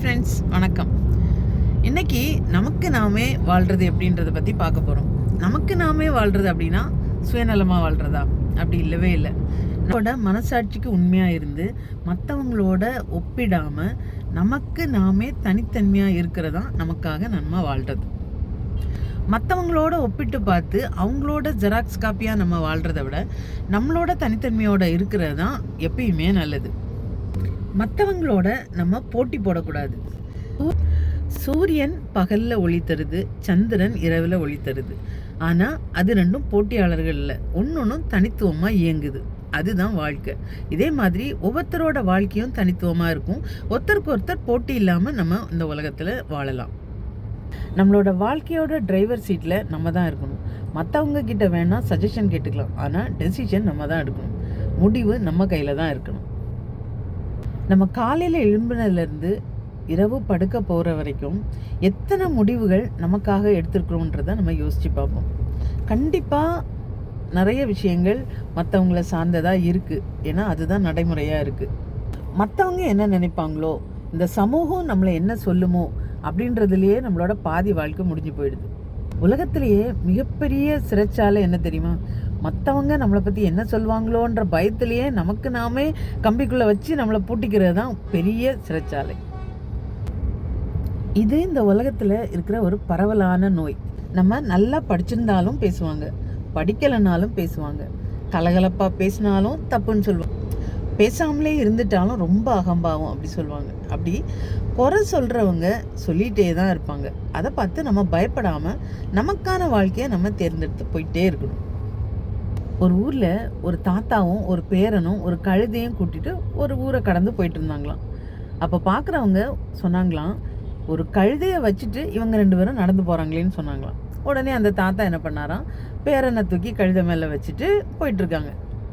Friends, வணக்கம். இன்னைக்கு நமக்கு நாமே வாழ்கிறது எப்படின்றத பற்றி பார்க்க போகிறோம். நமக்கு நாமே வாழ்கிறது அப்படின்னா சுயநலமாக வாழ்கிறதா? அப்படி இல்லவே இல்லை. நம்மளோட மனசாட்சிக்கு உண்மையாக இருந்து மற்றவங்களோட ஒப்பிடாமல் நமக்கு நாமே தனித்தன்மையாக இருக்கிறதா நமக்காக நம்ம வாழ்கிறது. மற்றவங்களோட ஒப்பிட்டு பார்த்து அவங்களோட ஜெராக்ஸ் காப்பியாக நம்ம வாழ்கிறத விட நம்மளோட தனித்தன்மையோடு இருக்கிறது தான் எப்பயுமே நல்லது. மற்றவங்களோட நம்ம போட்டி போடக்கூடாது. சூரியன் பகலில் ஒளி தருது, சந்திரன் இரவில் ஒளி தருது. ஆனால் அது ரெண்டும் போட்டியாளர்கள் இல்லை, ஒன்னொன்றும் தனித்துவமாக இயங்குது. அதுதான் வாழ்க்கை. இதே மாதிரி ஒவ்வொருத்தரோட வாழ்க்கையும் தனித்துவமாக இருக்கும். ஒருத்தருக்கு ஒருத்தர் போட்டி இல்லாமல் நம்ம இந்த உலகத்தில் வாழலாம். நம்மளோட வாழ்க்கையோட டிரைவர் சீட்டில் நம்ம தான் இருக்கணும். மற்றவங்க கிட்ட வேணால் சஜஷன் கேட்டுக்கலாம், ஆனால் டெசிஷன் நம்ம தான் எடுக்கணும். முடிவு நம்ம கையில் தான் இருக்கணும். நம்ம காலையில் எழும்பினதுலேருந்து இரவு படுக்க போகிற வரைக்கும் எத்தனை முடிவுகள் நமக்காக எடுத்துருக்குறோன்றதை நம்ம யோசித்து பார்ப்போம். கண்டிப்பாக நிறைய விஷயங்கள் மற்றவங்கள சார்ந்ததாக இருக்குது. ஏன்னா அதுதான் நடைமுறையாக இருக்குது. மற்றவங்க என்ன நினைப்பாங்களோ, இந்த சமூகம் நம்மளை என்ன சொல்லுமோ அப்படின்றதுலையே நம்மளோட பாதி வாழ்க்கை முடிஞ்சு போயிடுது. உலகத்திலேயே மிகப்பெரிய சிறைச்சாலை என்ன தெரியுமா? மற்றவங்க நம்மளை பற்றி என்ன சொல்லுவாங்களோன்ற பயத்திலேயே நமக்கு நாமே கம்பிக்குள்ளே வச்சு நம்மளை பூட்டிக்கிறது தான் பெரிய சிறைச்சாலை. இது இந்த உலகத்தில் இருக்கிற ஒரு பரவலான நோய். நம்ம நல்லா படிச்சிருந்தாலும் பேசுவாங்க, படிக்கலைனாலும் பேசுவாங்க, கலகலப்பாக பேசினாலும் தப்புன்னு சொல்லுவாங்க, பேசாமலே இருந்துட்டாலும் ரொம்ப அகம்பாவம் அப்படி சொல்லுவாங்க. அப்படி குறை சொல்கிறவங்க சொல்லிகிட்டே தான் இருப்பாங்க. அதை பார்த்து நம்ம பயப்படாமல் நமக்கான வாழ்க்கையை நம்ம தேர்ந்தெடுத்து போயிட்டே இருக்கணும். ஒரு ஊரில் ஒரு தாத்தாவும் ஒரு பேரனும் ஒரு கழுதையும் கூட்டிகிட்டு ஒரு ஊரை கடந்து போயிட்டு இருந்தாங்களாம். அப்போ பார்க்குறவங்க சொன்னாங்களாம், ஒரு கழுதையை வச்சுட்டு இவங்க 2 பேரும் நடந்து போகிறாங்களேன்னு சொன்னாங்களாம். உடனே அந்த தாத்தா என்ன பண்ணாராம், பேரனை தூக்கி கழுதை மேலே வச்சுட்டு போயிட்டுருக்காங்க.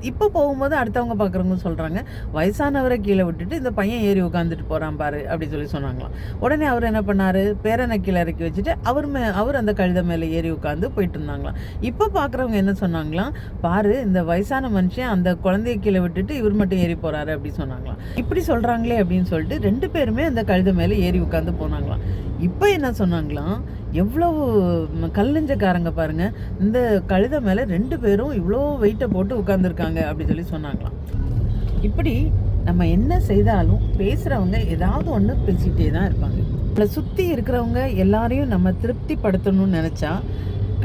இப்போ போகும்போது அடுத்தவங்க பார்க்குறவங்க சொல்கிறாங்க, வயசானவரை கீழே விட்டுட்டு இந்த பையன் ஏறி உட்காந்துட்டு போகிறான் பாரு அப்படி சொன்னாங்களாம். உடனே அவர் என்ன பண்ணார், பேரனை கீழே இறக்கி வச்சுட்டு அவர் அந்த கழுதை மேலே ஏறி உட்காந்து போயிட்டு இருந்தாங்களாம். இப்போ பார்க்குறவங்க என்ன சொன்னாங்களாம், பாரு இந்த வயசான மனுஷன் அந்த குழந்தைய கீழே விட்டுட்டு இவர் மட்டும் ஏறி போகிறாரு அப்படி சொன்னாங்களாம். இப்படி சொல்கிறாங்களே அப்படின்னு சொல்லிட்டு 2 பேருமே அந்த கழுதை மேலே ஏறி உட்காந்து போனாங்களாம். இப்போ என்ன சொன்னாங்களாம், எவ்வளவு கல்லஞ்சக்காரங்க பாருங்க, இந்த கழுதை மேலே 2 பேரும் இவ்வளோ வெயிட்டை போட்டு உட்காந்துருக்காங்க அப்படி சொன்னாங்களாம். இப்படி நம்ம என்ன செய்தாலும் பேசுகிறவங்க ஏதாவது ஒன்று பேசிகிட்டே தான் இருப்பாங்க. நம்மளை சுற்றி இருக்கிறவங்க எல்லாரையும் நம்ம திருப்திப்படுத்தணும்னு நினச்சா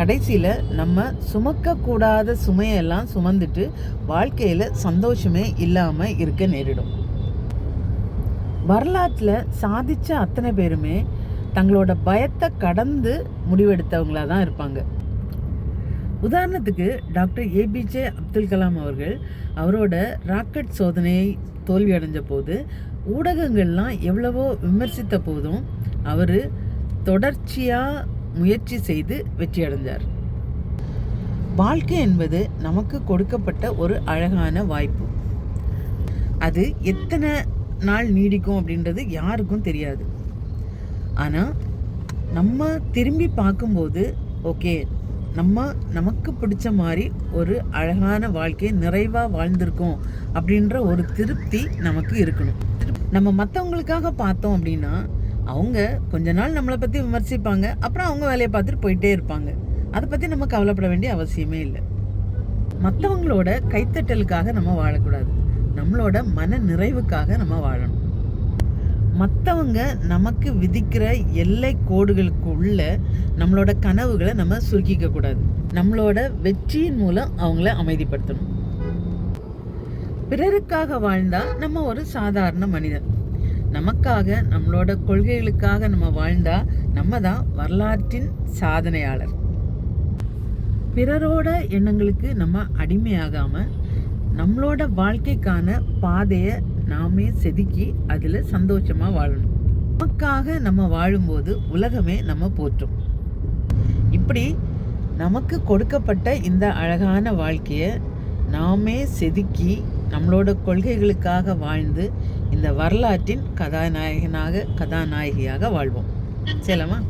கடைசியில் நம்ம சுமக்கக்கூடாத சுமையெல்லாம் சுமந்துட்டு வாழ்க்கையில் சந்தோஷமே இல்லாமல் இருக்க நேரிடும். வரலாற்றில் சாதித்த அத்தனை பேருமே தங்களோட பயத்தை கடந்து முடிவெடுத்தவங்களாக தான் இருப்பாங்க. உதாரணத்துக்கு டாக்டர் ஏபிஜே அப்துல் கலாம் அவர்கள் அவரோட ராக்கெட் சோதனையை தோல்வி அடைஞ்ச போது ஊடகங்கள்லாம் எவ்வளவோ விமர்சித்த போதும் அவர் தொடர்ச்சியாக முயற்சி செய்து வெற்றி அடைஞ்சார். வாழ்க்கை என்பது நமக்கு கொடுக்கப்பட்ட ஒரு அழகான வாய்ப்பு. அது எத்தனை நாள் நீடிக்கும் அப்படின்றது யாருக்கும் தெரியாது. ஆனால் நம்ம திரும்பி பார்க்கும்போது ஓகே, நமக்கு பிடிச்ச மாதிரி ஒரு அழகான வாழ்க்கையை நிறைவாக வாழ்ந்திருக்கோம் அப்படின்ற ஒரு திருப்தி நமக்கு இருக்கணும். நம்ம மற்றவங்களுக்காக பார்த்தோம் அப்படின்னா அவங்க கொஞ்ச நாள் நம்மளை பற்றி விமர்சிப்பாங்க, அப்புறம் அவங்க வேலையை பார்த்துட்டு போயிட்டே இருப்பாங்க. அதை பற்றி நம்ம கவலைப்பட வேண்டிய அவசியமே இல்லை. மற்றவங்களோட கைத்தட்டலுக்காக நம்ம வாழக்கூடாது, நம்மளோட மன நிறைவுக்காக நம்ம வாழணும். மற்றவங்க நமக்கு விதிக்கிற எல்லை கோடுகளுக்கு உள்ள நம்மளோட கனவுகளை நம்ம சுருக்கிக்க கூடாது. நம்மளோட வெற்றியின் மூலம் அவங்கள அமைதிப்படுத்தணும். பிறருக்காக வாழ்ந்தா நம்ம ஒரு சாதாரண மனிதன். நமக்காக நம்மளோட கொள்கைகளுக்காக நம்ம வாழ்ந்தா நம்ம தான் வரலாற்றின் சாதனையாளர். பிறரோட எண்ணங்களுக்கு நம்ம அடிமையாகாம நம்மளோட வாழ்க்கைக்கான பாதையை நாமே செதுக்கி அதில் சந்தோஷமாக வாழணும். நமக்காக நம்ம வாழும்போது உலகமே நம்ம போற்றும். இப்படி நமக்கு கொடுக்கப்பட்ட இந்த அழகான வாழ்க்கையை நாமே செதுக்கி நம்மளோட கொள்கைகளுக்காக வாழ்ந்து இந்த வரலாற்றின் கதாநாயகியாக வாழ்வோம். சரிமா?